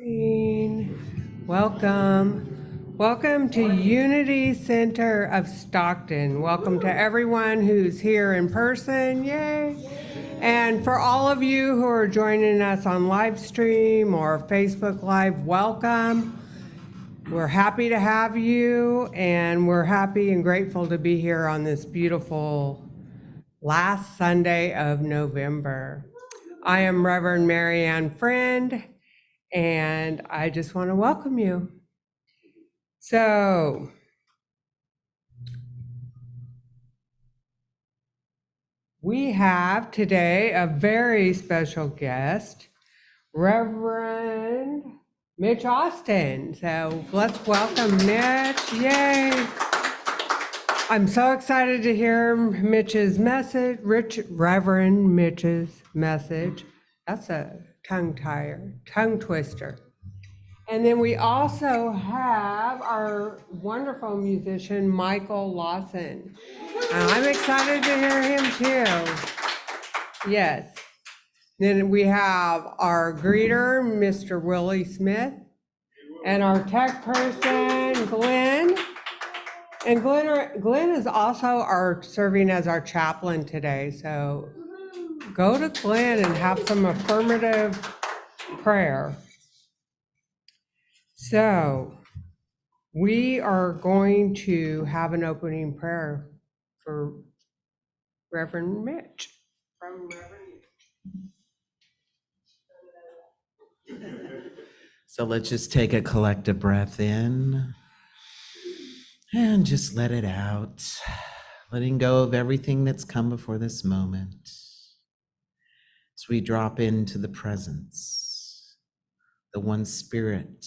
morning. Welcome. Welcome to Unity Center of Stockton. Welcome to everyone who's here in person. Yay. And for all of you who are joining us on live stream or Facebook Live, welcome. We're happy to have you, and we're happy and grateful to be here on this beautiful last Sunday of November. I am Reverend Mary Ann Friend, and I just want to welcome you. So, we have today a very special guest, Reverend Mitch Austin. So let's welcome Mitch. Yay! I'm so excited to hear Mitch's message, Reverend Mitch's message. That's a tongue twister. And then we also have our wonderful musician, Michael Lawson. I'm excited to hear him too. Yes. Then we have our greeter, Mr. Willie Smith, and our tech person, Glenn. And Glenn is also serving as our chaplain today. So go to Glenn and have some affirmative prayer. So we are going to have an opening prayer for Reverend Mitch. From Reverend Mitch. So let's just take a collective breath in and just let it out, letting go of everything that's come before this moment. As we drop into the presence, the one spirit,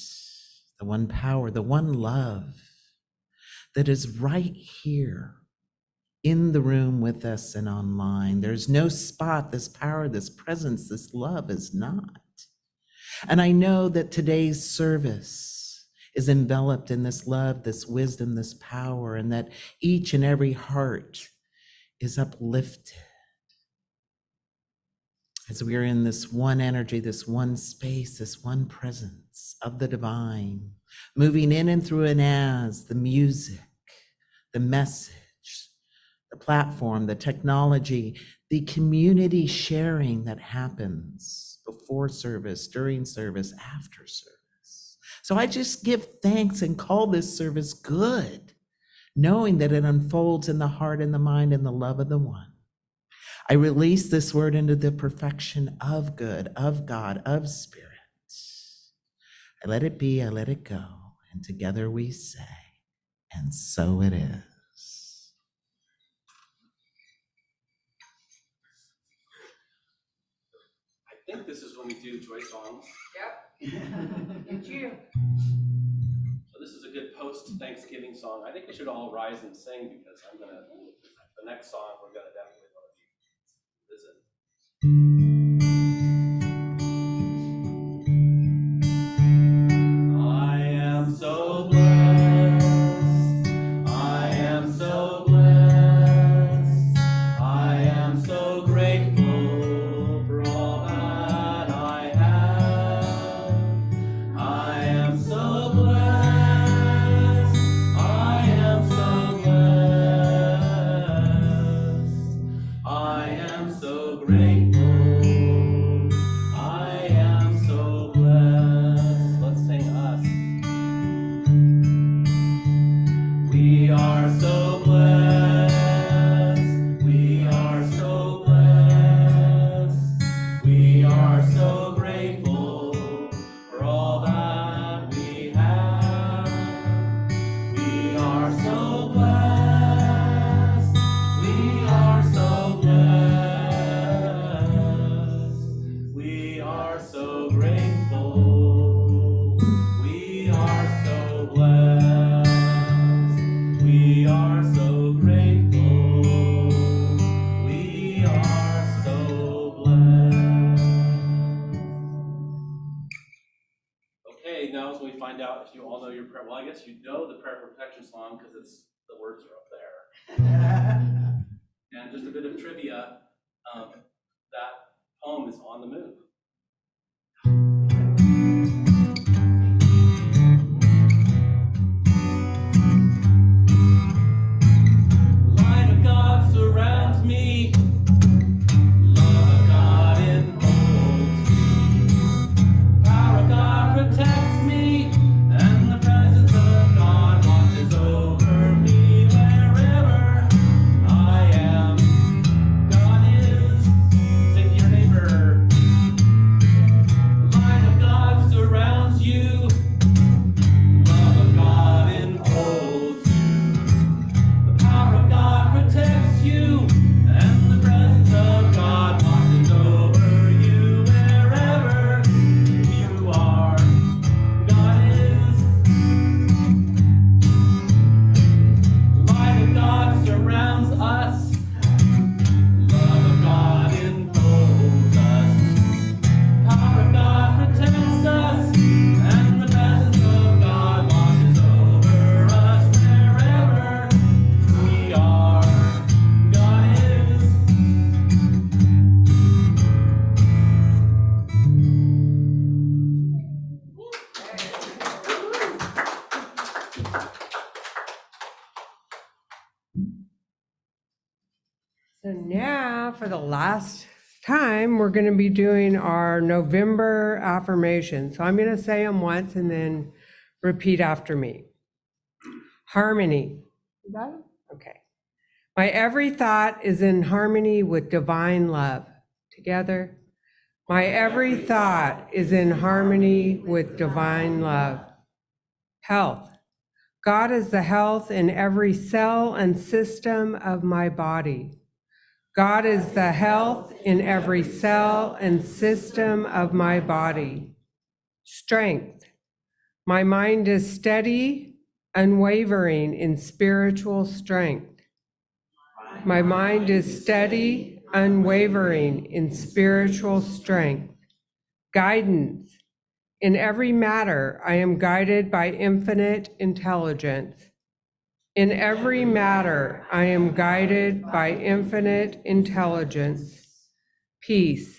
the one power, the one love that is right here in the room with us and online. There's no spot this power, this presence, this love is not. And I know that today's service is enveloped in this love, this wisdom, this power, and that each and every heart is uplifted as we are in this one energy, this one space, this one presence of the divine, moving in and through and as the music, the message, the platform, the technology, the community sharing that happens before service, during service, after service. So I just give thanks and call this service good, knowing that it unfolds in the heart and the mind and the love of the one. I release this word into the perfection of good, of God, of spirit. I let it be, I let it go, and together we say, and so it is. I think this is when we do joy songs. Yep. It's you. So this is a good post-Thanksgiving song. I think we should all rise and sing because the next song we're gonna definitely want to visit. I am so blessed. I am so blessed. I am so grateful for all that I have. I am so blessed. I am so blessed. I am so grateful. I am so blessed. Let's sing us. We are so blessed. We are so blessed. We are so grateful for all that we have. We are so blessed. We are so blessed. We are so grateful. We are so blessed. We are so grateful. We are so blessed. Okay, now as we find out if you all know your prayer, well, I guess you know the prayer protection song because the words are up there. And just a bit of trivia, that poem is on the move. So now for the last time, we're going to be doing our November affirmations. So I'm going to say them once and then repeat after me. Harmony. You got it? Okay. My every thought is in harmony with divine love. Together. My every thought is in harmony with divine love. Health. God is the health in every cell and system of my body. God is the health in every cell and system of my body. Strength. My mind is steady, unwavering in spiritual strength. My mind is steady, unwavering in spiritual strength. Guidance. In every matter, I am guided by infinite intelligence. In every matter, I am guided by infinite intelligence. Peace.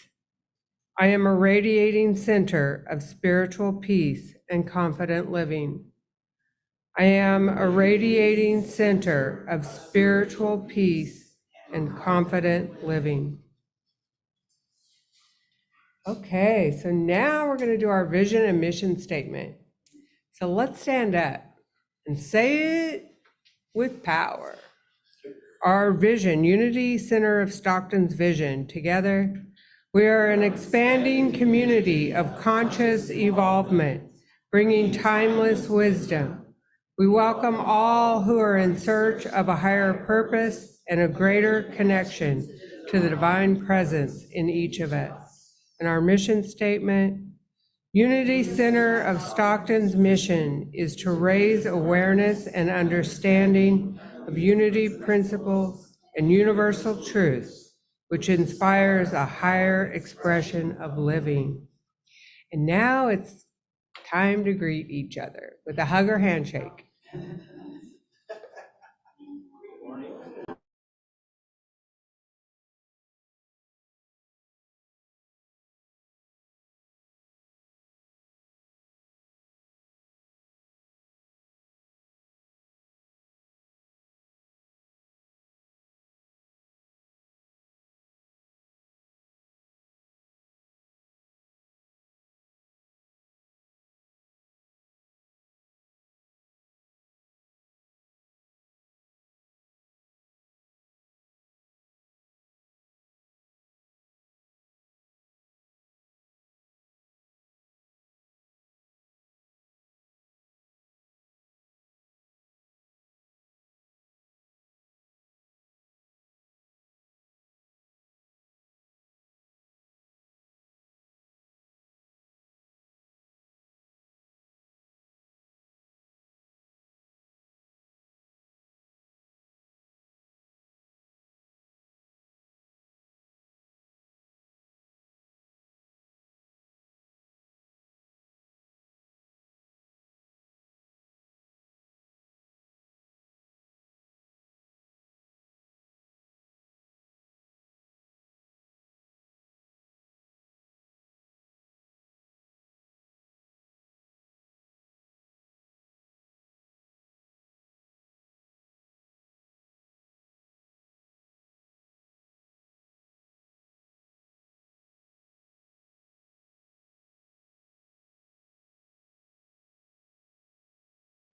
I am a radiating center of spiritual peace and confident living. I am a radiating center of spiritual peace and confident living. Okay, so now we're going to do our vision and mission statement. So let's stand up and say it with power. Our vision, Unity Center of Stockton's vision. Together, we are an expanding community of conscious evolvement, bringing timeless wisdom. We welcome all who are in search of a higher purpose and a greater connection to the divine presence in each of us. And our mission statement, Unity Center of Stockton's mission is to raise awareness and understanding of unity principles and universal truth, which inspires a higher expression of living. And now it's time to greet each other with a hug or handshake.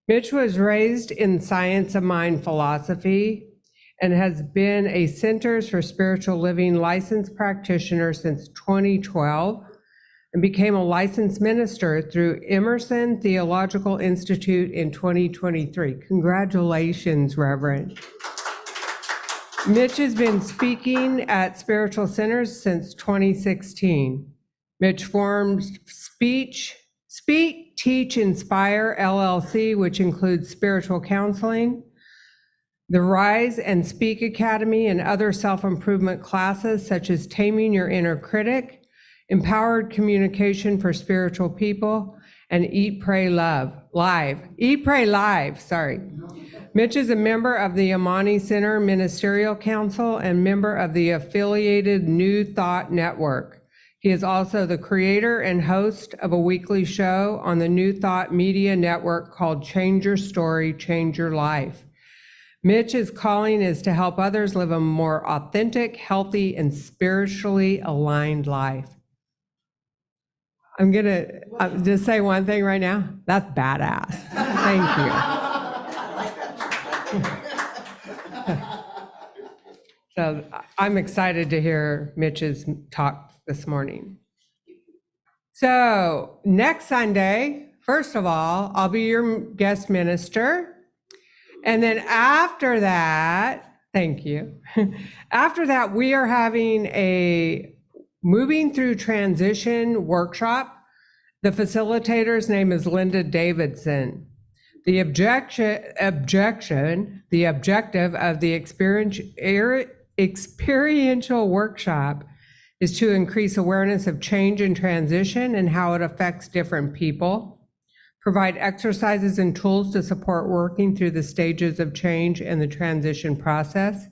Mitch was raised in Science of Mind philosophy and has been a Centers for Spiritual Living licensed practitioner since 2012 and became a licensed minister through Emerson Theological Institute in 2023. Congratulations, Reverend. Mitch has been speaking at spiritual centers since 2016. Mitch formed Speak, Teach, Inspire LLC, which includes spiritual counseling, the Rise and Speak Academy, and other self-improvement classes such as Taming Your Inner Critic, Empowered Communication for Spiritual People, and Eat, Pray, Live. Mitch is a member of the Amani Center Ministerial Council and member of the affiliated New Thought Network. He is also the creator and host of a weekly show on the New Thought Media Network called Change Your Story, Change Your Life. Mitch's calling is to help others live a more authentic, healthy, and spiritually aligned life. I'm going to just say one thing right now. That's badass. Thank you. So I'm excited to hear Mitch's talk this morning. So next Sunday, first of all, I'll be your guest minister. And then after that, thank you. After that, we are having a moving through transition workshop. The facilitator's name is Linda Davidson. The objective of the experiential workshop is to increase awareness of change and transition and how it affects different people, provide exercises and tools to support working through the stages of change and the transition process,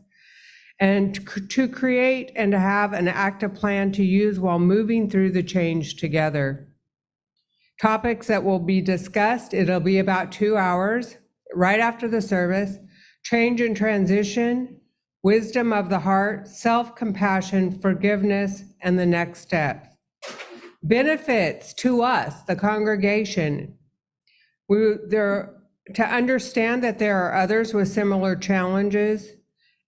and to create and to have an active plan to use while moving through the change together. Topics that will be discussed, it'll be about 2 hours, right after the service: change and transition, wisdom of the heart, self-compassion, forgiveness, and the next step. Benefits to us, the congregation. To understand that there are others with similar challenges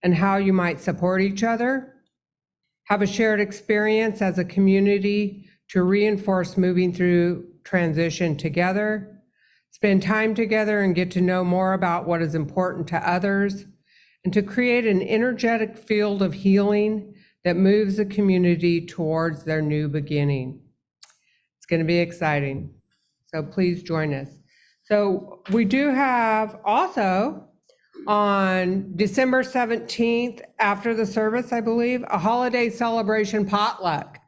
and how you might support each other. Have a shared experience as a community to reinforce moving through transition together. Spend time together and get to know more about what is important to others, and to create an energetic field of healing that moves the community towards their new beginning. It's going to be exciting. So please join us. So we do have also on December 17th, after the service, I believe, a holiday celebration potluck.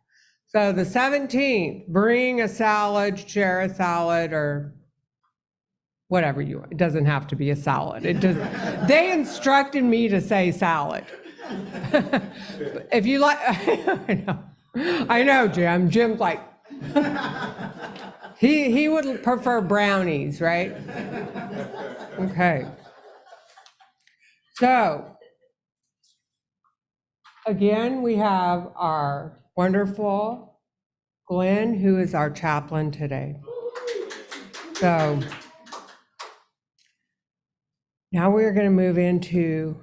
So the 17th, bring a salad, share a salad, or whatever you want. It doesn't have to be a salad. It does. They instructed me to say salad. If you like, I know, Jim. Jim's like, he would prefer brownies, right? Okay. So, again, we have our wonderful Glenn, who is our chaplain today. So, now we're going to move into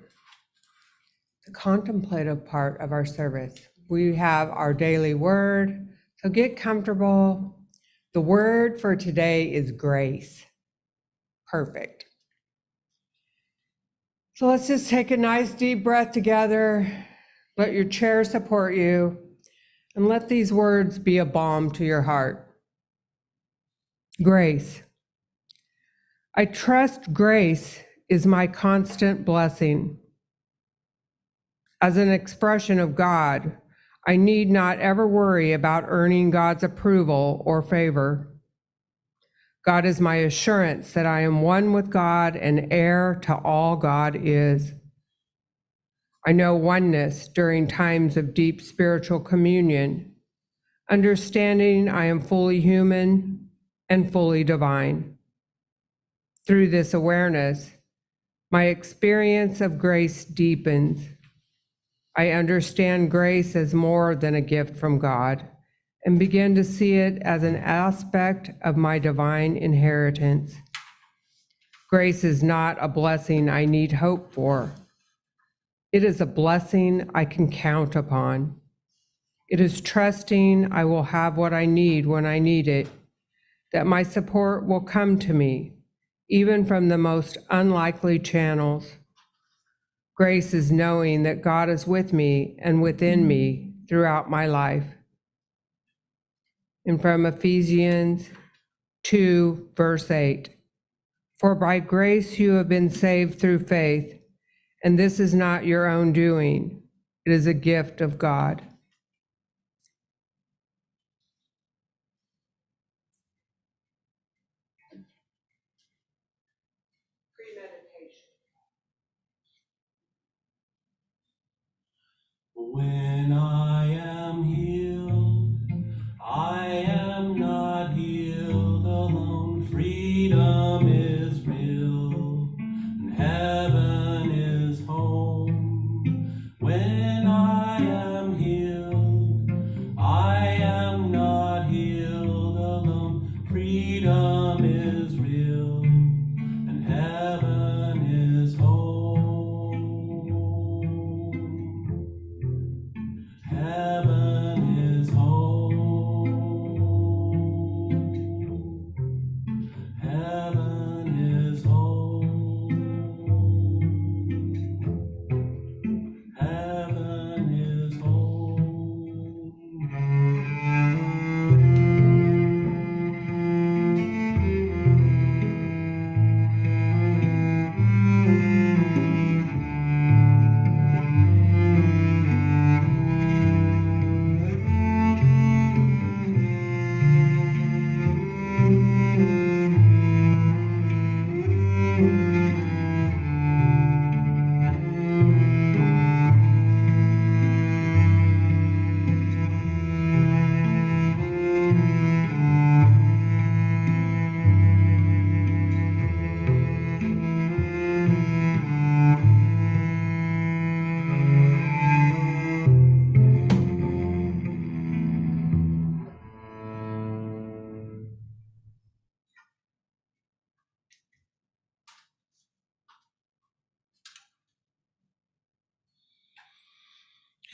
the contemplative part of our service. We have our daily word, so get comfortable. The word for today is grace. Perfect. So let's just take a nice deep breath together. Let your chair support you, and let these words be a balm to your heart. Grace. I trust grace is my constant blessing. As an expression of God, I need not ever worry about earning God's approval or favor. God is my assurance that I am one with God and heir to all God is. I know oneness during times of deep spiritual communion, understanding I am fully human and fully divine. Through this awareness, my experience of grace deepens. I understand grace as more than a gift from God and begin to see it as an aspect of my divine inheritance. Grace is not a blessing I need hope for. It is a blessing I can count upon. It is trusting I will have what I need when I need it, that my support will come to me, even from the most unlikely channels. Grace is knowing that God is with me and within me throughout my life. And from Ephesians 2, verse 8, for by grace you have been saved through faith, and this is not your own doing. It is a gift of God. When I am healed, I am not healed alone. Freedom is real, and heaven is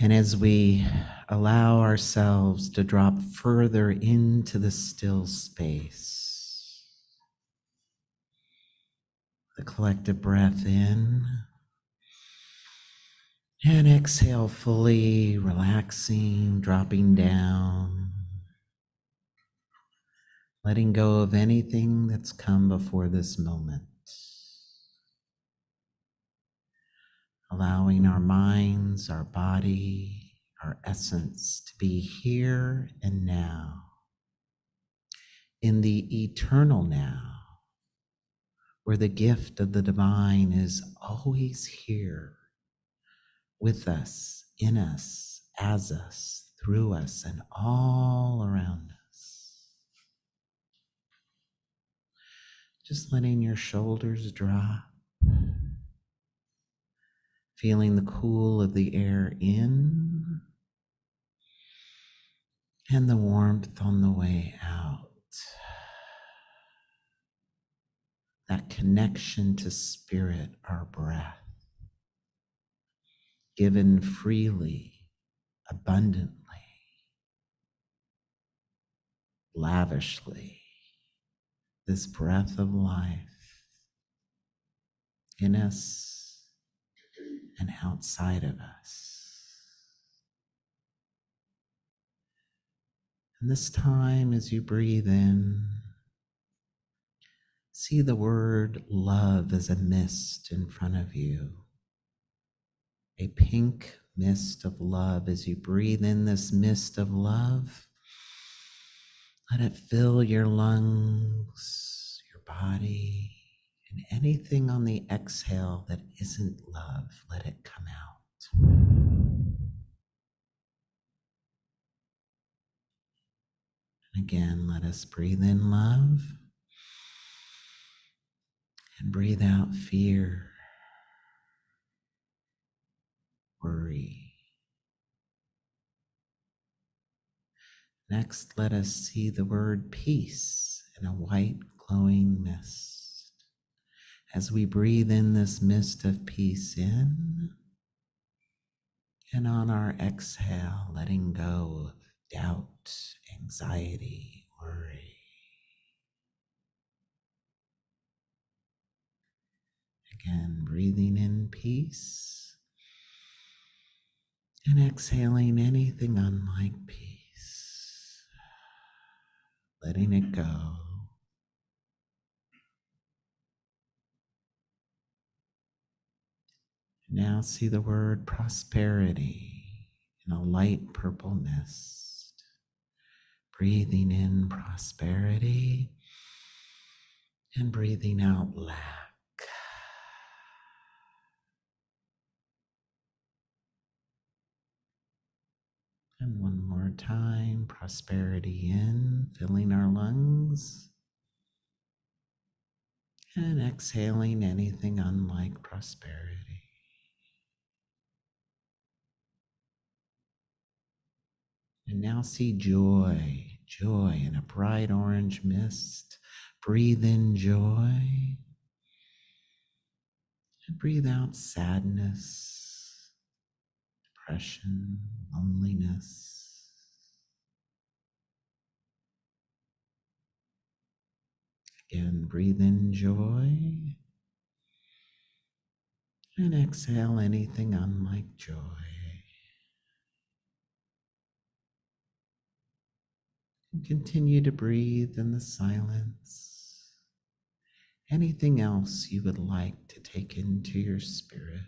And as we allow ourselves to drop further into the still space, the collective breath in and exhale fully, relaxing, dropping down, letting go of anything that's come before this moment, allowing our minds, our body, our essence to be here and now, in the eternal now, where the gift of the divine is always here with us, in us, as us, through us, and all around us. Just letting your shoulders drop, feeling the cool of the air in and the warmth on the way out. That connection to spirit, our breath, given freely, abundantly, lavishly. This breath of life in us and outside of us. And this time, as you breathe in, see the word love as a mist in front of you. A pink mist of love. As you breathe in this mist of love, let it fill your lungs, your body, and anything on the exhale that isn't love, let it come out. And again, let us breathe in love and breathe out fear, worry. Next, let us see the word peace in a white glowing mist. As we breathe in this mist of peace in, and on our exhale, letting go of doubt, anxiety, worry. Again, breathing in peace and exhaling anything unlike peace, letting it go. Now see the word prosperity in a light purple mist. Breathing in prosperity and breathing out lack. And one more time, prosperity in, filling our lungs. And exhaling anything unlike prosperity. And now see joy, joy in a bright orange mist. Breathe in joy. And breathe out sadness, depression, loneliness. Again, breathe in joy. And exhale anything unlike joy. And continue to breathe in the silence. Anything else you would like to take into your spirit.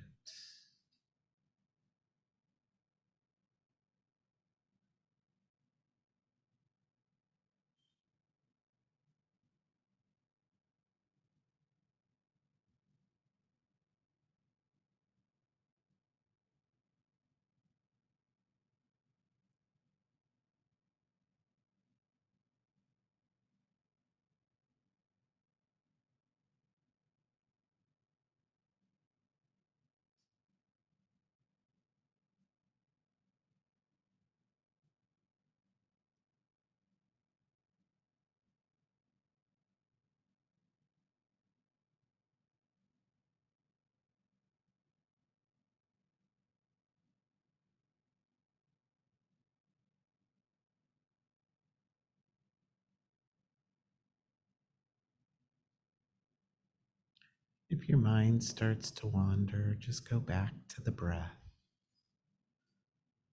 If your mind starts to wander, just go back to the breath,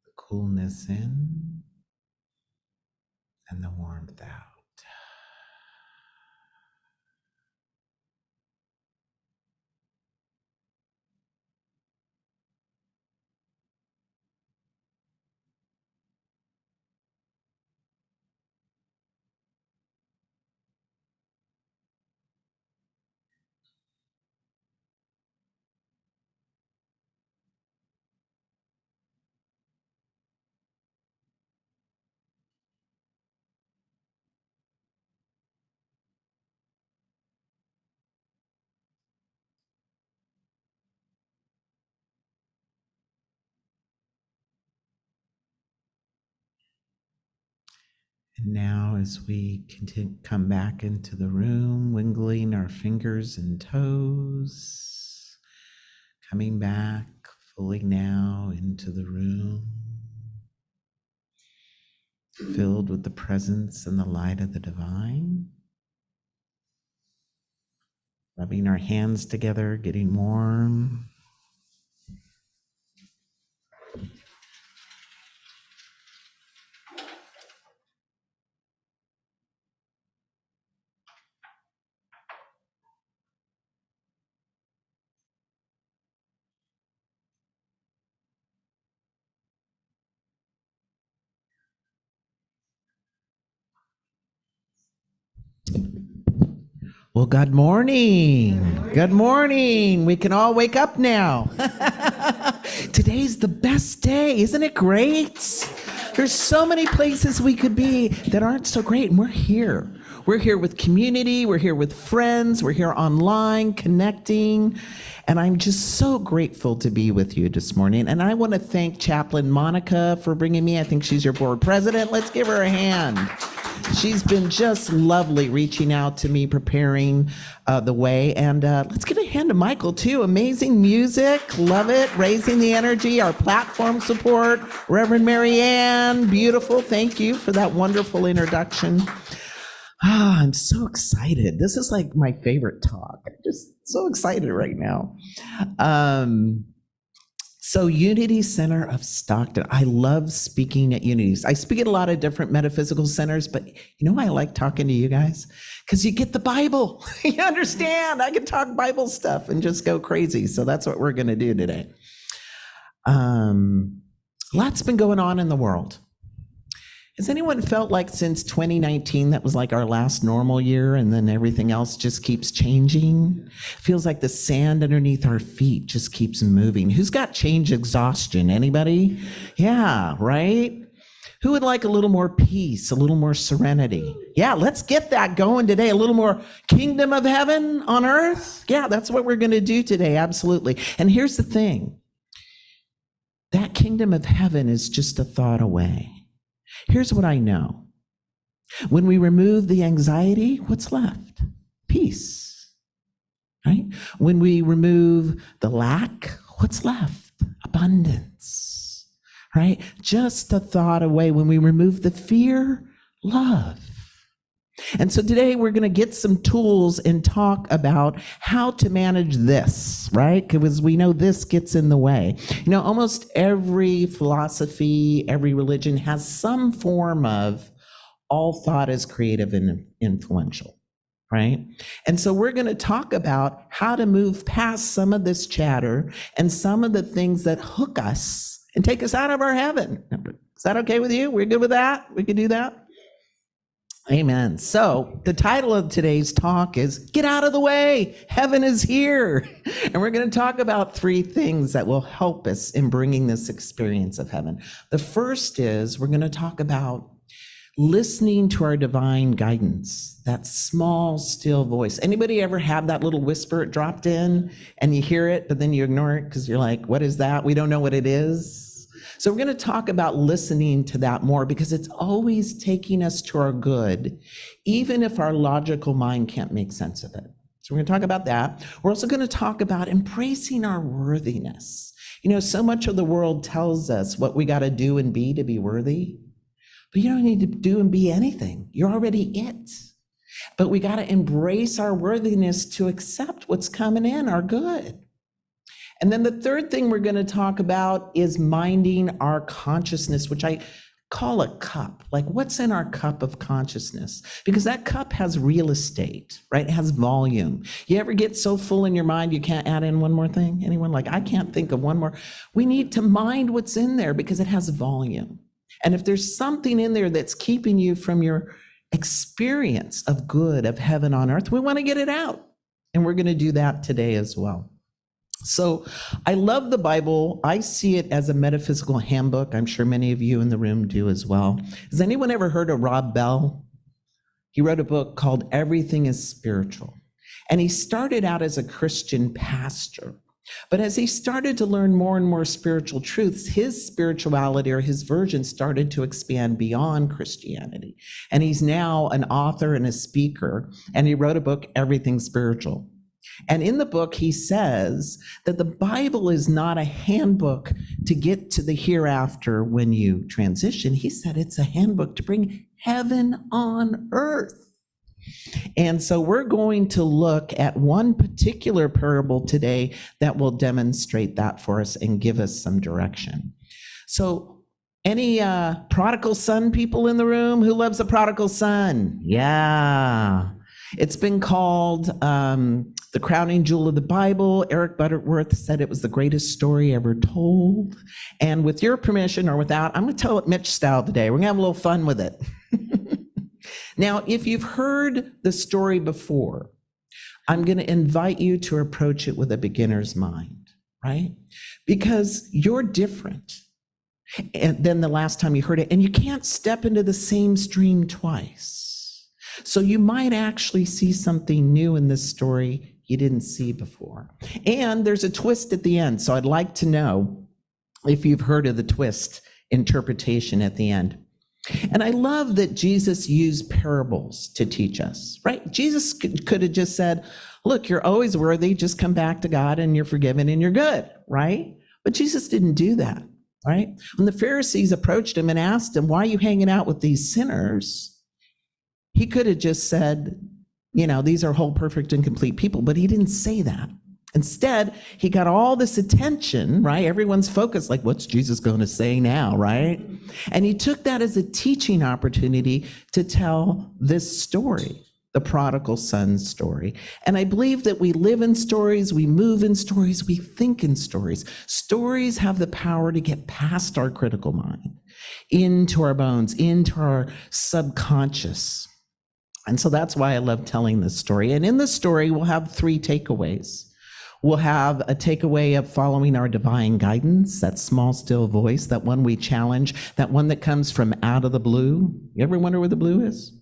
the coolness in and the warmth out. And now, as we continue, come back into the room, wiggling our fingers and toes, coming back fully now into the room, filled with the presence and the light of the divine, rubbing our hands together, getting warm. Well, good morning. Good morning. We can all wake up now. Today's the best day. Isn't it great? There's so many places we could be that aren't so great, and we're here. We're here with community. We're here with friends. We're here online, connecting. And I'm just so grateful to be with you this morning. And I want to thank Chaplain Monica for bringing me. I think she's your board president. Let's give her a hand. She's been just lovely reaching out to me, preparing the way. And let's give a hand to Michael, too. Amazing music. Love it. Raising the energy. Our platform support. Reverend Marianne. Beautiful. Thank you for that wonderful introduction. I'm so excited. This is like my favorite talk. I'm just so excited right now. So Unity Center of Stockton. I love speaking at Unities. I speak at a lot of different metaphysical centers, but you know why I like talking to you guys? Because you get the Bible. You understand? I can talk Bible stuff and just go crazy. So that's what we're going to do today. Lots been going on in the world. Has anyone felt like since 2019, that was like our last normal year and then everything else just keeps changing? Feels like the sand underneath our feet just keeps moving. Who's got change exhaustion? Anybody? Yeah, right? Who would like a little more peace, a little more serenity? Yeah, let's get that going today. A little more kingdom of heaven on earth. Yeah, that's what we're going to do today. Absolutely. And here's the thing. That kingdom of heaven is just a thought away. Here's what I know. When we remove the anxiety, what's left? Peace, right? When we remove the lack, what's left? Abundance, right? Just a thought away. When we remove the fear, love. And so today we're going to get some tools and talk about how to manage this, right? Because we know this gets in the way. You know, almost every philosophy, every religion has some form of all thought is creative and influential, right? And so we're going to talk about how to move past some of this chatter and some of the things that hook us and take us out of our heaven. Is that okay with you? We're good with that? We can do that? Amen. So the title of today's talk is Get Out of the Way, Heaven is Here. And we're going to talk about 3 things that will help us in bringing this experience of heaven. The first is we're going to talk about listening to our divine guidance, that small, still voice. Anybody ever have that little whisper it dropped in and you hear it, but then you ignore it because you're like, what is that? We don't know what it is. So we're going to talk about listening to that more because it's always taking us to our good, even if our logical mind can't make sense of it. So we're going to talk about that. We're also going to talk about embracing our worthiness. You know, so much of the world tells us what we got to do and be to be worthy, but you don't need to do and be anything. You're already it. But we got to embrace our worthiness to accept what's coming in, our good. And then the third thing we're going to talk about is minding our consciousness, which I call a cup. Like, what's in our cup of consciousness? Because that cup has real estate, right? It has volume. You ever get so full in your mind you can't add in one more thing? Anyone? Like, I can't think of one more. We need to mind what's in there because it has volume. And if there's something in there that's keeping you from your experience of good, of heaven on earth, we want to get it out. And we're going to do that today as well. So I love the Bible. I see it as a metaphysical handbook. I'm sure many of you in the room do as well. Has anyone ever heard of Rob Bell? He wrote a book called Everything is Spiritual. And he started out as a Christian pastor. But as he started to learn more and more spiritual truths, his spirituality, or his version, started to expand beyond Christianity. And he's now an author and a speaker. And he wrote a book, Everything Spiritual. And in the book, he says that the Bible is not a handbook to get to the hereafter when you transition. He said it's a handbook to bring heaven on earth. And so we're going to look at one particular parable today that will demonstrate that for us and give us some direction. So any prodigal son people in the room? Who loves the prodigal son? Yeah. It's been called the crowning jewel of the Bible. Eric Butterworth said it was the greatest story ever told. And with your permission or without, I'm going to tell it Mitch style today. We're going to have a little fun with it. Now, if you've heard the story before, I'm going to invite you to approach it with a beginner's mind, right? Because you're different than the last time you heard it, and you can't step into the same stream twice. So you might actually see something new in this story you didn't see before. And there's a twist at the end. So I'd like to know if you've heard of the twist interpretation at the end. And I love that Jesus used parables to teach us, right? Jesus could have just said, look, you're always worthy. Just come back to God and you're forgiven and you're good, right? But Jesus didn't do that, right? When the Pharisees approached him and asked him, why are you hanging out with these sinners? He could have just said, you know, these are whole, perfect, and complete people, but he didn't say that. Instead, he got all this attention, right? Everyone's focused, like, what's Jesus going to say now, right? And he took that as a teaching opportunity to tell this story, the prodigal son story. And I believe that we live in stories, we move in stories, we think in stories. Stories have the power to get past our critical mind, into our bones, into our subconscious. And so that's why I love telling this story. And in the story, we'll have 3 takeaways. We'll have a takeaway of following our divine guidance, that small, still voice, that one we challenge, that one that comes from out of the blue. You ever wonder where the blue is?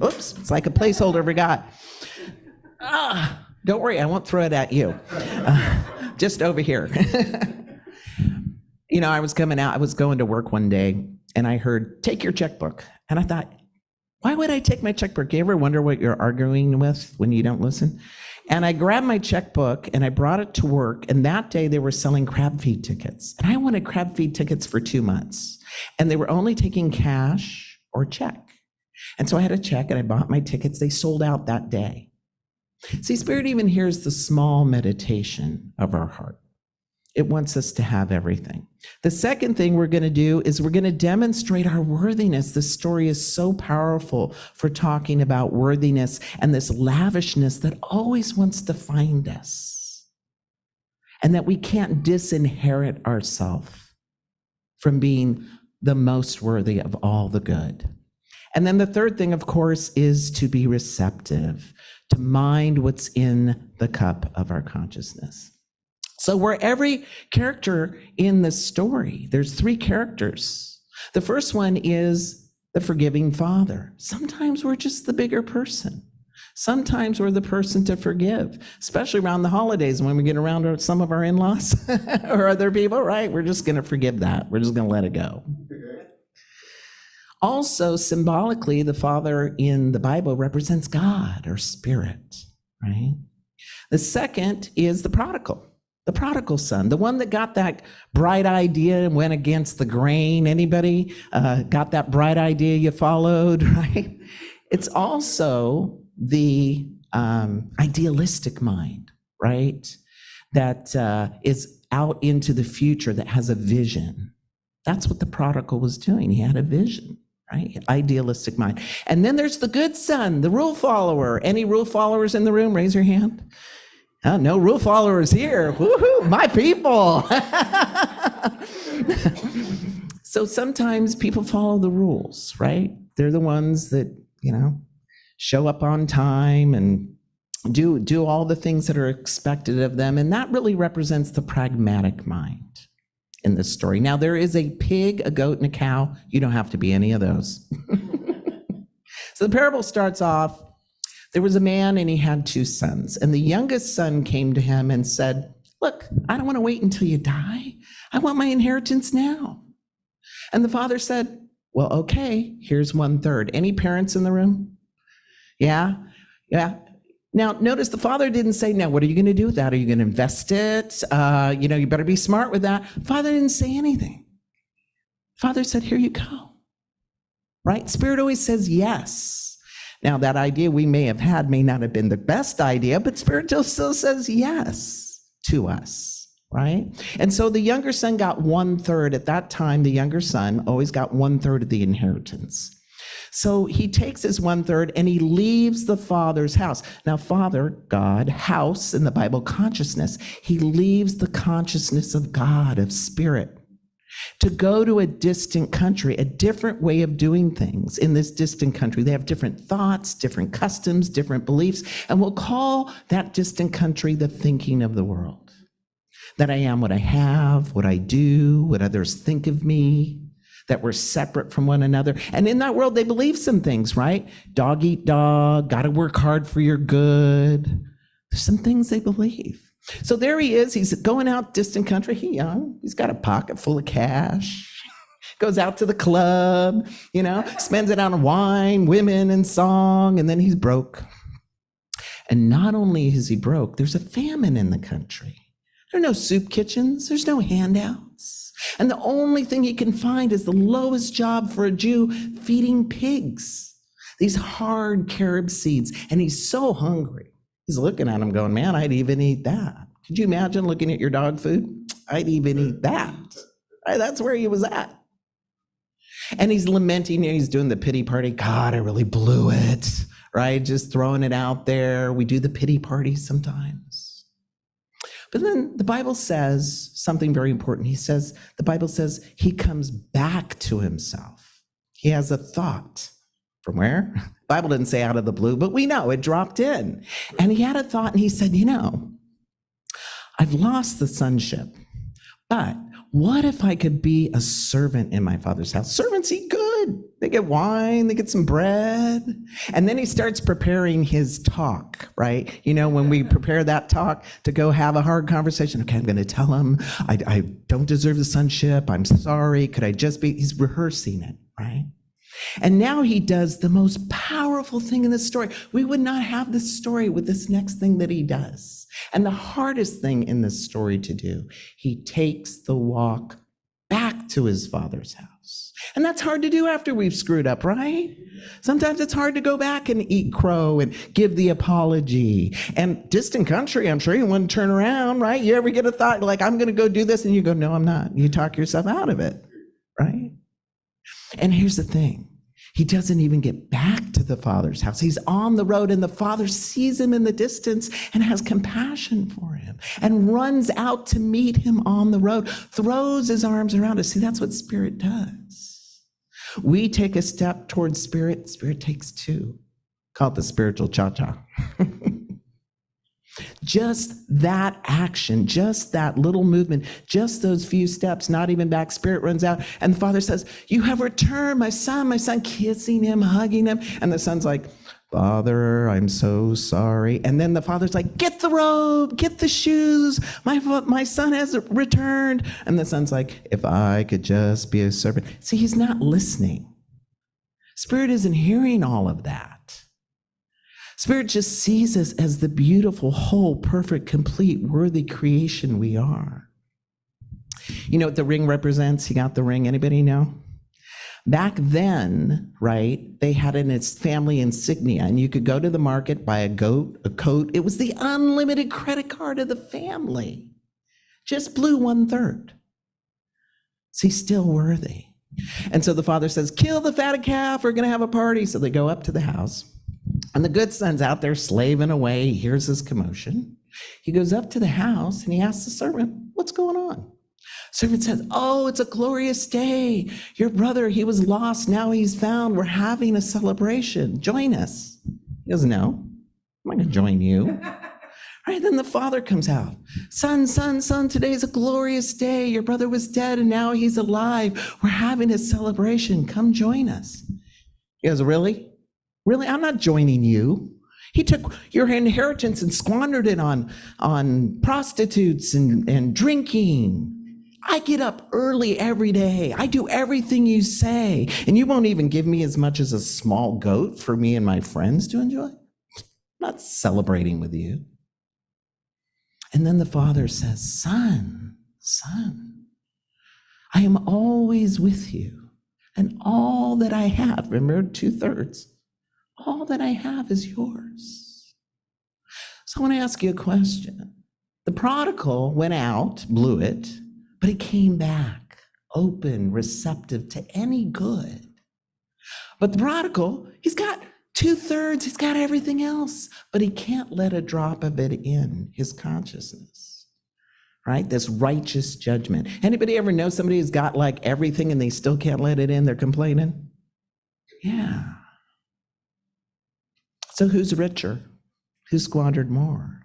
Oops, it's like a placeholder forgot. Don't worry, I won't throw it at you. Just over here. You know, I was going to work one day, and I heard, take your checkbook. And I thought, why would I take my checkbook? You ever wonder what you're arguing with when you don't listen? And I grabbed my checkbook and I brought it to work. And that day they were selling crab feed tickets. And I wanted crab feed tickets for 2 months. And they were only taking cash or check. And so I had a check and I bought my tickets. They sold out that day. See, Spirit even hears the small meditation of our heart. It wants us to have everything. The second thing we're going to do is we're going to demonstrate our worthiness. This story is so powerful for talking about worthiness and this lavishness that always wants to find us. And that we can't disinherit ourselves from being the most worthy of all the good. And then the third thing, of course, is to be receptive, to mind what's in the cup of our consciousness. So we're every character in this story. There's 3 characters. The first one is the forgiving father. Sometimes we're just the bigger person. Sometimes we're the person to forgive, especially around the holidays when we get around some of our in-laws or other people, right? We're just going to forgive that. We're just going to let it go. Also, symbolically, the father in the Bible represents God or spirit, right? The second is the prodigal son, the one that got that bright idea and went against the grain. Anybody got that bright idea you followed, right? It's also the idealistic mind, right? That is out into the future, that has a vision. That's what the prodigal was doing. He had a vision, right? Idealistic mind. And then there's the good son, the rule follower. Any rule followers in the room? Raise your hand. Oh, no rule followers here. Woohoo, my people. So sometimes people follow the rules, right? They're the ones that, show up on time and do all the things that are expected of them. And that really represents the pragmatic mind in this story. Now, there is a pig, a goat, and a cow. You don't have to be any of those. So the parable starts off, there was a man and he had 2 sons. And the youngest son came to him and said, look, I don't want to wait until you die. I want my inheritance now. And the father said, well, okay, here's 1/3. Any parents in the room? Yeah. Now, notice the father didn't say, now, what are you going to do with that? Are you going to invest it? You better be smart with that. Father didn't say anything. Father said, here you go. Right? Spirit always says yes. Now, that idea we may have had may not have been the best idea, but Spirit still says yes to us, right? And so the younger son got 1/3. At that time, the younger son always got 1/3 of the inheritance. So he takes his 1/3 and he leaves the father's house. Now, Father, God, house in the Bible, consciousness. He leaves the consciousness of God, of Spirit, to go to a distant country, a different way of doing things in this distant country. They have different thoughts, different customs, different beliefs, and we'll call that distant country the thinking of the world. That I am what I have, what I do, what others think of me, that we're separate from one another. And in that world, they believe some things, right? Dog eat dog, gotta work hard for your good. There's some things they believe. So there he is, he's going out distant country, he's young, he's got a pocket full of cash, goes out to the club, spends it on wine, women, and song, and then he's broke. And not only is he broke, there's a famine in the country. There are no soup kitchens, there's no handouts. And the only thing he can find is the lowest job for a Jew, feeding pigs, these hard carob seeds, and he's so hungry. He's looking at him going, man, I'd even eat that. Could you imagine looking at your dog food? I'd even eat that. Right? That's where he was at. And he's lamenting, he's doing the pity party. God, I really blew it, right? Just throwing it out there. We do the pity party sometimes. But then the Bible says something very important. The Bible says he comes back to himself. He has a thought. From where? The Bible didn't say out of the blue, but we know it dropped in. And he had a thought and he said, I've lost the sonship, but what if I could be a servant in my father's house? Servants eat good. They get wine, they get some bread. And then he starts preparing his talk, right? When we prepare that talk to go have a hard conversation, okay, I'm going to tell him I don't deserve the sonship. I'm sorry. Could I just be? He's rehearsing it, right? And now he does the most powerful thing in this story. We would not have this story with this next thing that he does. And the hardest thing in this story to do, he takes the walk back to his father's house. And that's hard to do after we've screwed up, right? Sometimes it's hard to go back and eat crow and give the apology. And distant country, I'm sure you want to turn around, right? You ever get a thought like, I'm going to go do this, and you go, no, I'm not. You talk yourself out of it, right? And here's the thing. He doesn't even get back to the father's house. He's on the road and the father sees him in the distance and has compassion for him and runs out to meet him on the road, throws his arms around us. See, that's what Spirit does. We take a step towards Spirit, Spirit takes 2. Call it the spiritual cha-cha. Just that action, just that little movement, just those few steps, not even back, Spirit runs out. And the father says, you have returned, my son, kissing him, hugging him. And the son's like, Father, I'm so sorry. And then the father's like, get the robe, get the shoes. My son has returned. And the son's like, if I could just be a servant. See, he's not listening. Spirit isn't hearing all of that. Spirit just sees us as the beautiful, whole, perfect, complete, worthy creation we are. You know what the ring represents? You got the ring? Anybody know? Back then, right, they had in its family insignia, and you could go to the market, buy a goat, a coat. It was the unlimited credit card of the family. Just blew 1/3. Is he still worthy? And so the father says, kill the fatted calf, we're going to have a party. So they go up to the house, and the good son's out there slaving away. He hears this commotion. He goes up to the house, and he asks the servant, what's going on? Servant says, oh, it's a glorious day. Your brother, he was lost, now he's found. We're having a celebration. Join us. He goes, no, I'm not going to join you. Right, then the father comes out. Son, today's a glorious day. Your brother was dead and now he's alive. We're having a celebration. Come join us. He goes, really? Really? I'm not joining you. He took your inheritance and squandered it on prostitutes and drinking. I get up early every day. I do everything you say. And you won't even give me as much as a small goat for me and my friends to enjoy? I'm not celebrating with you. And then the father says, son, I am always with you. And all that I have, remember 2/3, all that I have is yours. So I want to ask you a question. The prodigal went out, blew it, but he came back, open, receptive to any good. But the prodigal, he's got 2/3, he's got everything else, but he can't let a drop of it in his consciousness, right? This righteous judgment. Anybody ever know somebody who's got like everything and they still can't let it in? They're complaining? Yeah. So who's richer? Who squandered more?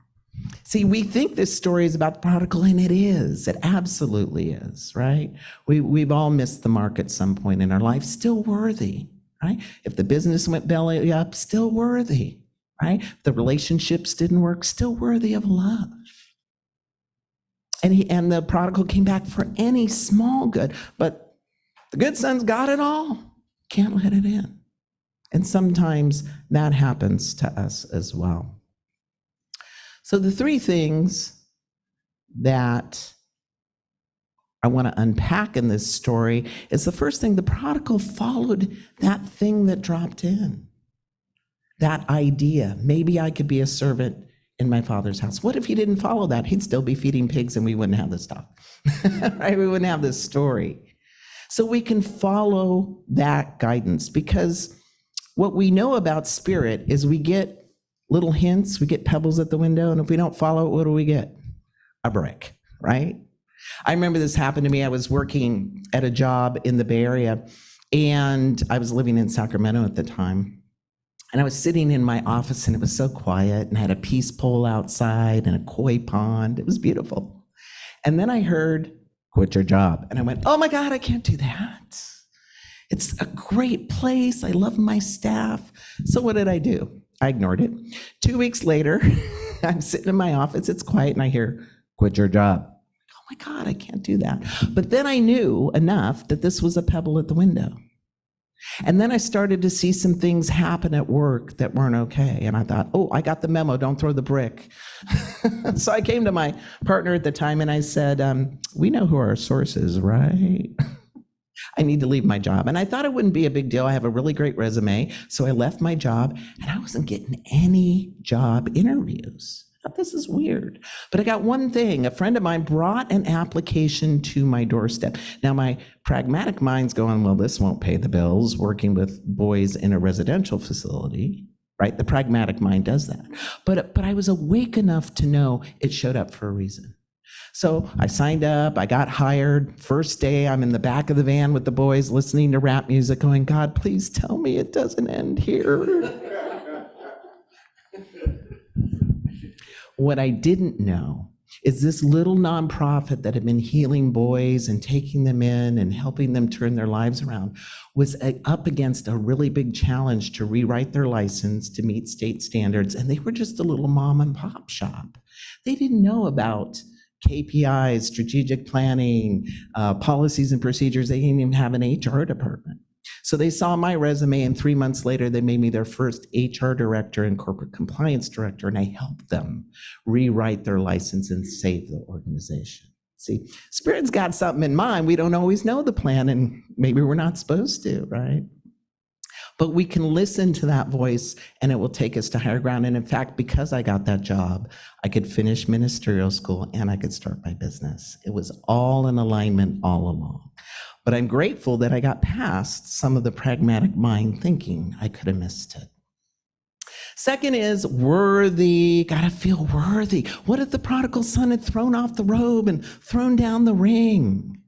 See, we think this story is about the prodigal, and it is. It absolutely is, right? We've all missed the mark at some point in our life. Still worthy, right? If the business went belly up, still worthy, right? If the relationships didn't work, still worthy of love. And the prodigal came back for any small good, but the good son's got it all. Can't let it in. And sometimes that happens to us as well. So the three things that I want to unpack in this story is the first thing, the prodigal followed that thing that dropped in. That idea, maybe I could be a servant in my father's house. What if he didn't follow that? He'd still be feeding pigs and we wouldn't have this talk, right? We wouldn't have this story. So we can follow that guidance, because what we know about spirit is we get little hints, we get pebbles at the window, and if we don't follow it, what do we get? A brick, right? I remember this happened to me. I was working at a job in the Bay Area, and I was living in Sacramento at the time. And I was sitting in my office, and it was so quiet, and I had a peace pole outside and a koi pond. It was beautiful. And then I heard, quit your job. And I went, oh my God, I can't do that. It's a great place. I love my staff. So what did I do? I ignored it. 2 weeks later, I'm sitting in my office, it's quiet, and I hear, quit your job. Oh my God, I can't do that. But then I knew enough that this was a pebble at the window. And then I started to see some things happen at work that weren't okay. And I thought, oh, I got the memo, don't throw the brick. So I came to my partner at the time and I said, we know who our source is, right? I need to leave my job. And I thought it wouldn't be a big deal. I have a really great resume. So I left my job, and I wasn't getting any job interviews. I thought, this is weird. But I got one thing. A friend of mine brought an application to my doorstep. Now, my pragmatic mind's going, well, this won't pay the bills, working with boys in a residential facility, right? The pragmatic mind does that. But I was awake enough to know it showed up for a reason. So I signed up, I got hired. First day, I'm in the back of the van with the boys listening to rap music going, God, please tell me it doesn't end here. What I didn't know is this little nonprofit that had been healing boys and taking them in and helping them turn their lives around was up against a really big challenge to rewrite their license to meet state standards. And they were just a little mom and pop shop. They didn't know about KPIs, strategic planning, policies and procedures. They didn't even have an HR department. So they saw my resume, and 3 months later, they made me their first HR director and corporate compliance director, and I helped them rewrite their license and save the organization. See, Spirit's got something in mind. We don't always know the plan, and maybe we're not supposed to, right? But we can listen to that voice, and it will take us to higher ground. And in fact, because I got that job, I could finish ministerial school and I could start my business. It was all in alignment all along. But I'm grateful that I got past some of the pragmatic mind thinking. I could have missed it. Second is worthy. Gotta feel worthy. What if the prodigal son had thrown off the robe and thrown down the ring?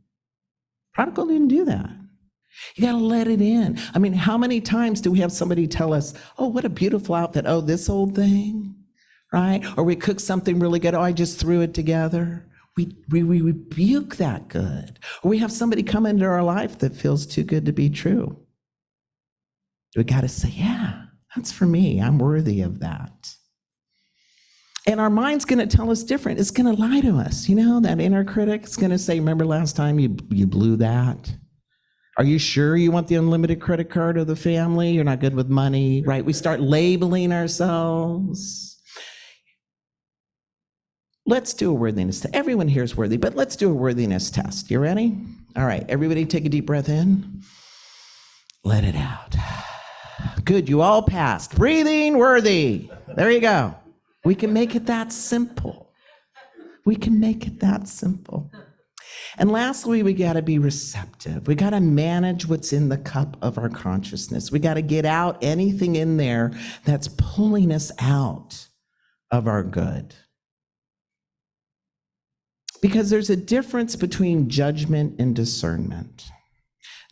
Prodigal didn't do that. You got to let it in. I mean, how many times do we have somebody tell us, oh, what a beautiful outfit. Oh, this old thing, right? Or we cook something really good. Oh, I just threw it together. We rebuke that good. Or we have somebody come into our life that feels too good to be true. We got to say, yeah, that's for me. I'm worthy of that. And our mind's going to tell us different. It's going to lie to us. You know, that inner critic is going to say, remember last time you blew that? Are you sure you want the unlimited credit card of the family? You're not good with money, right? We start labeling ourselves. Let's do a worthiness test. Everyone here is worthy, but let's do a worthiness test. You ready? All right, everybody take a deep breath in. Let it out. Good, you all passed. Breathing worthy. There you go. We can make it that simple. We can make it that simple. And lastly, we got to be receptive. We got to manage what's in the cup of our consciousness. We got to get out anything in there that's pulling us out of our good. Because there's a difference between judgment and discernment.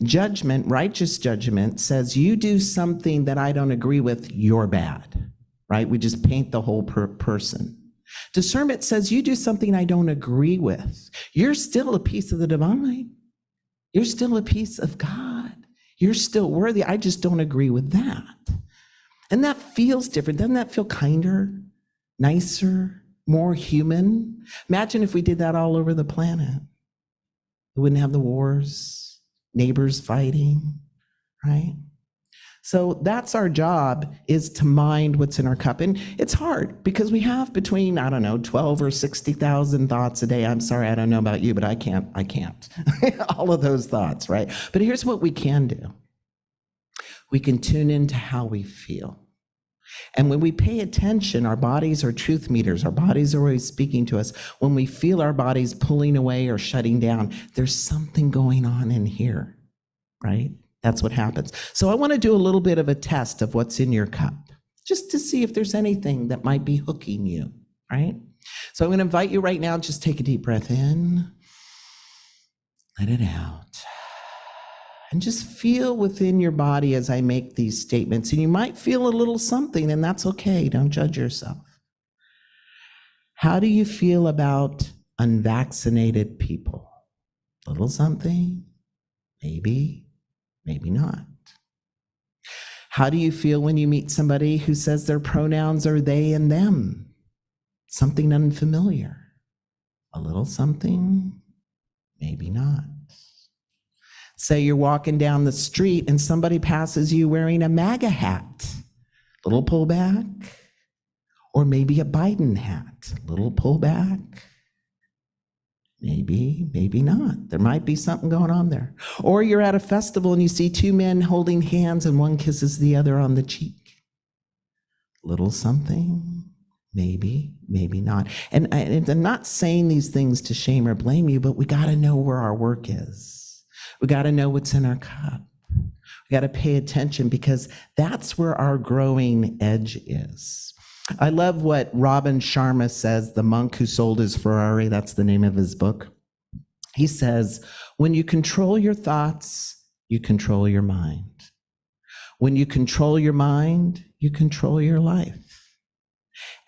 Judgment, righteous judgment, says you do something that I don't agree with, you're bad, right? We just paint the whole person. Discernment says you do something I don't agree with. You're still a piece of the divine. You're still a piece of God. You're still worthy. I just don't agree with that. And that feels different. Doesn't that feel kinder, nicer, more human? Imagine if we did that all over the planet. We wouldn't have the wars, neighbors fighting, right? So that's our job, is to mind what's in our cup. And it's hard because we have between, 12 or 60,000 thoughts a day. I'm sorry, I don't know about you, but I can't. All of those thoughts, right? But here's what we can do. We can tune into how we feel. And when we pay attention, our bodies are truth meters. Our bodies are always speaking to us. When we feel our bodies pulling away or shutting down, there's something going on in here, right? That's what happens. So I want to do a little bit of a test of what's in your cup, just to see if there's anything that might be hooking you, right? So I'm going to invite you right now, just take a deep breath in, let it out, and just feel within your body as I make these statements. And you might feel a little something, and that's okay. Don't judge yourself. How do you feel about unvaccinated people? A little something, maybe. Maybe not. How do you feel when you meet somebody who says their pronouns are they and them? Something unfamiliar. A little something, maybe not. Say you're walking down the street and somebody passes you wearing a MAGA hat. Little pullback. Or maybe a Biden hat. Little pullback. Maybe, maybe not. There might be something going on there. Or you're at a festival and you see two men holding hands and one kisses the other on the cheek. Little something, maybe, maybe not. And I'm not saying these things to shame or blame you, but we got to know where our work is. We got to know what's in our cup. We got to pay attention, because that's where our growing edge is. I love what Robin Sharma says, the monk who sold his Ferrari. That's the name of his book. He says, when you control your thoughts, you control your mind. When you control your mind, you control your life.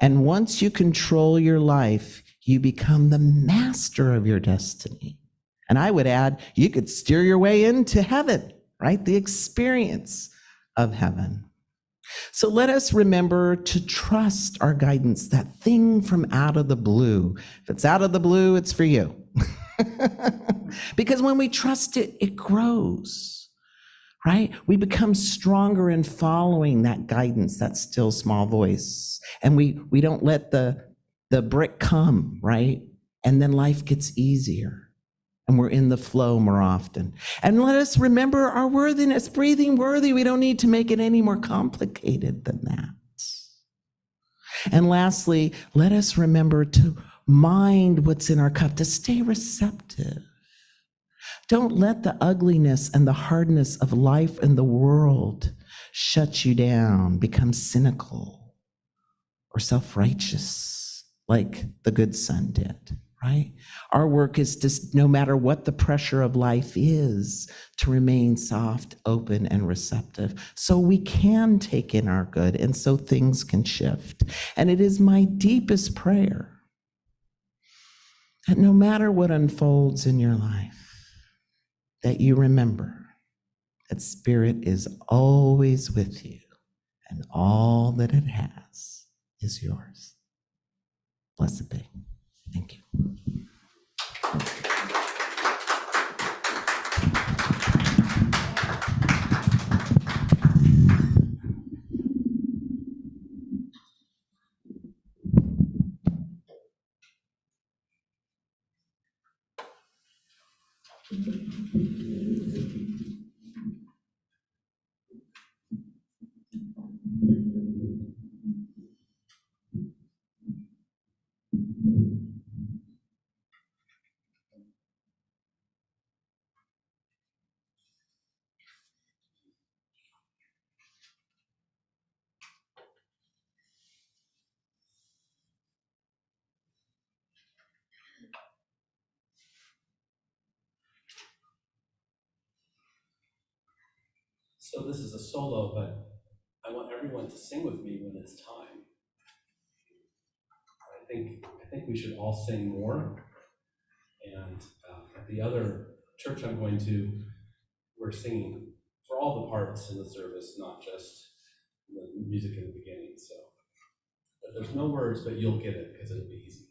And once you control your life, you become the master of your destiny. And I would add, you could steer your way into heaven, right? The experience of heaven. So let us remember to trust our guidance, that thing from out of the blue. If it's out of the blue, it's for you. Because when we trust it, it grows, right? We become stronger in following that guidance, that still small voice. And we don't let the brick come, right? And then life gets easier and we're in the flow more often. And let us remember our worthiness, breathing worthy. We don't need to make it any more complicated than that. And lastly, let us remember to mind what's in our cup, to stay receptive. Don't let the ugliness and the hardness of life and the world shut you down, become cynical or self-righteous like the good son did, right? Our work is to, no matter what the pressure of life is, to remain soft, open, and receptive so we can take in our good and so things can shift. And it is my deepest prayer that no matter what unfolds in your life, that you remember that Spirit is always with you and all that it has is yours. Blessed be. Thank you. So this is a solo, but I want everyone to sing with me when it's time. I think we should all sing more. And at the other church I'm going to, we're singing for all the parts in the service, not just the music in the beginning. So but there's no words, but you'll get it because it'll be easy.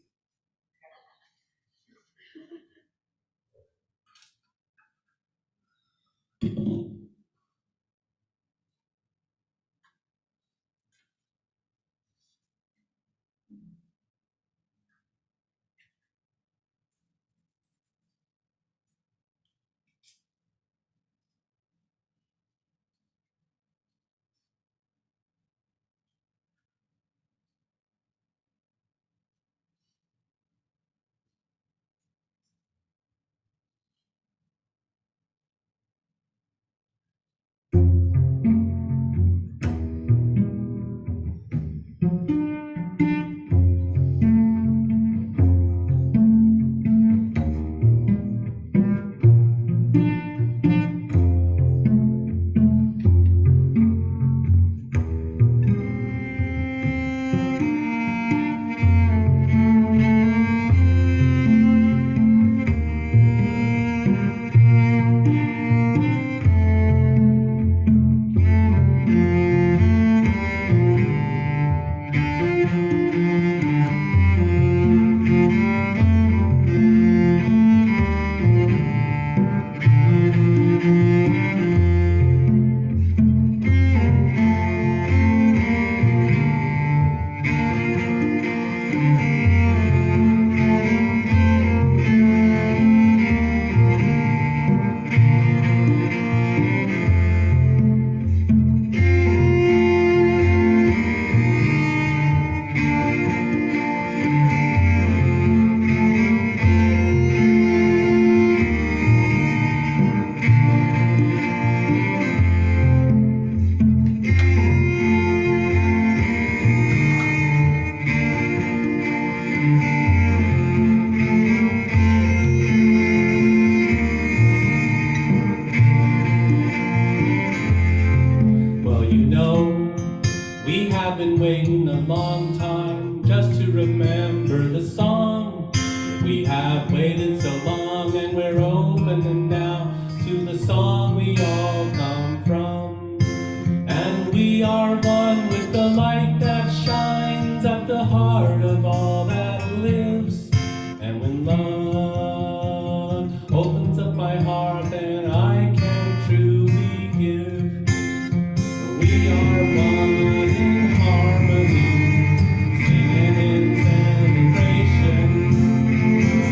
Well, you know, we have been waiting a long time just to remember the song. We have waited so long and we're opening now to the song we all come from. And we are one with the light that shines at the heart of all that lives. And when love opens up my heart, then I can truly give. We are one in harmony, singing in celebration.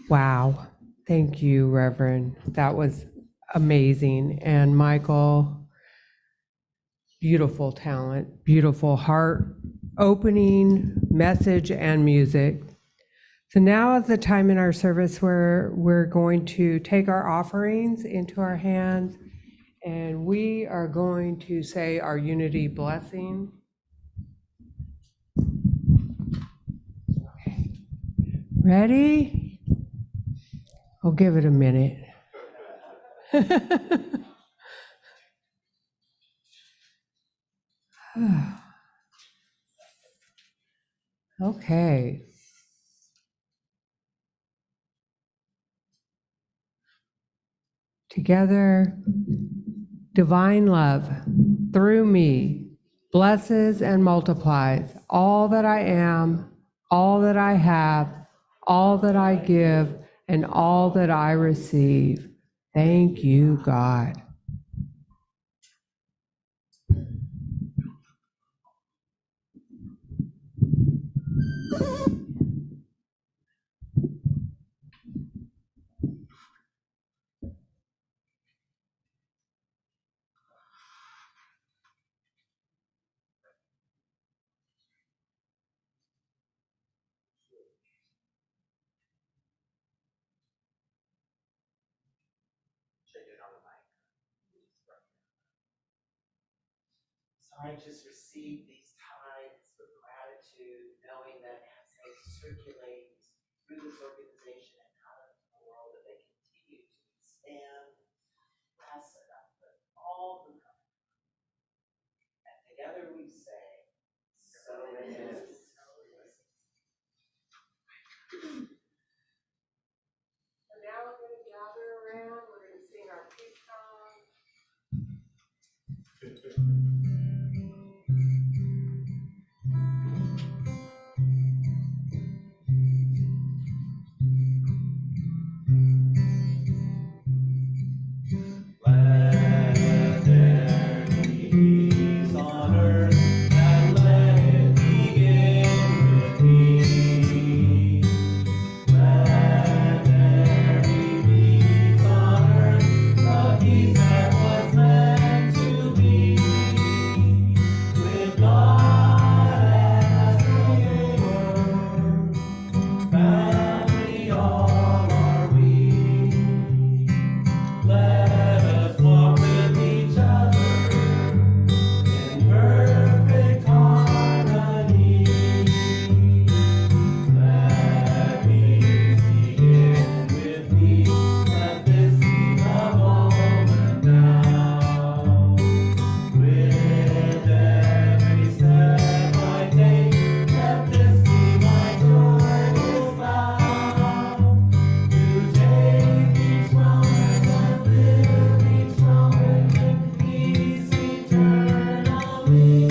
Wow. Thank you, Reverend. That was amazing. And Michael, beautiful talent, beautiful heart opening message and music. So now is the time in our service where we're going to take our offerings into our hands, and we are going to say our unity blessing. Ready? I'll give it a minute. Okay. Together, divine love through me blesses and multiplies all that I am, all that I have, all that I give, and all that I receive. Thank you, God. So I just receive these tides with gratitude, knowing that as they circulate through this organization and out into the world, that they continue to expand, pass it up with all the love. And together we say, so it is. So it is. So now we're going to gather around, we're going to sing our peace song. Let there be peace on earth, and let it begin with me. Let there be peace on earth, the peace that was meant to be. With God as the giver, family all are we. Let us walk with each other in perfect harmony. Let peace begin with me. Let this be the moment now. With every step I take, let this be my joyous vow. To take each moment and live each moment in peace eternally.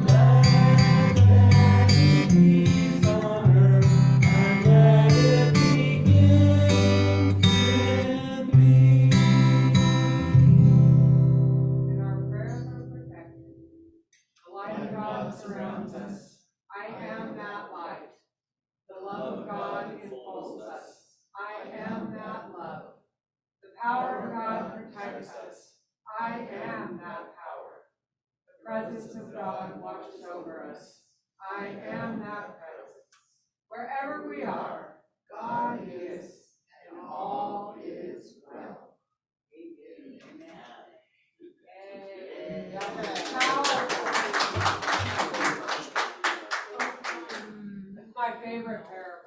Let there be peace on earth, and let it begin with me. And our prayers are protected. The light of God surrounds us. I am that light. The love of God enfolds us. I am that love. The power of God protects us. I am that power. The presence of God watches over us. I am that presence. Wherever we are, God is, and all is well. Amen. Amen. That's powerful. That's my favorite parable.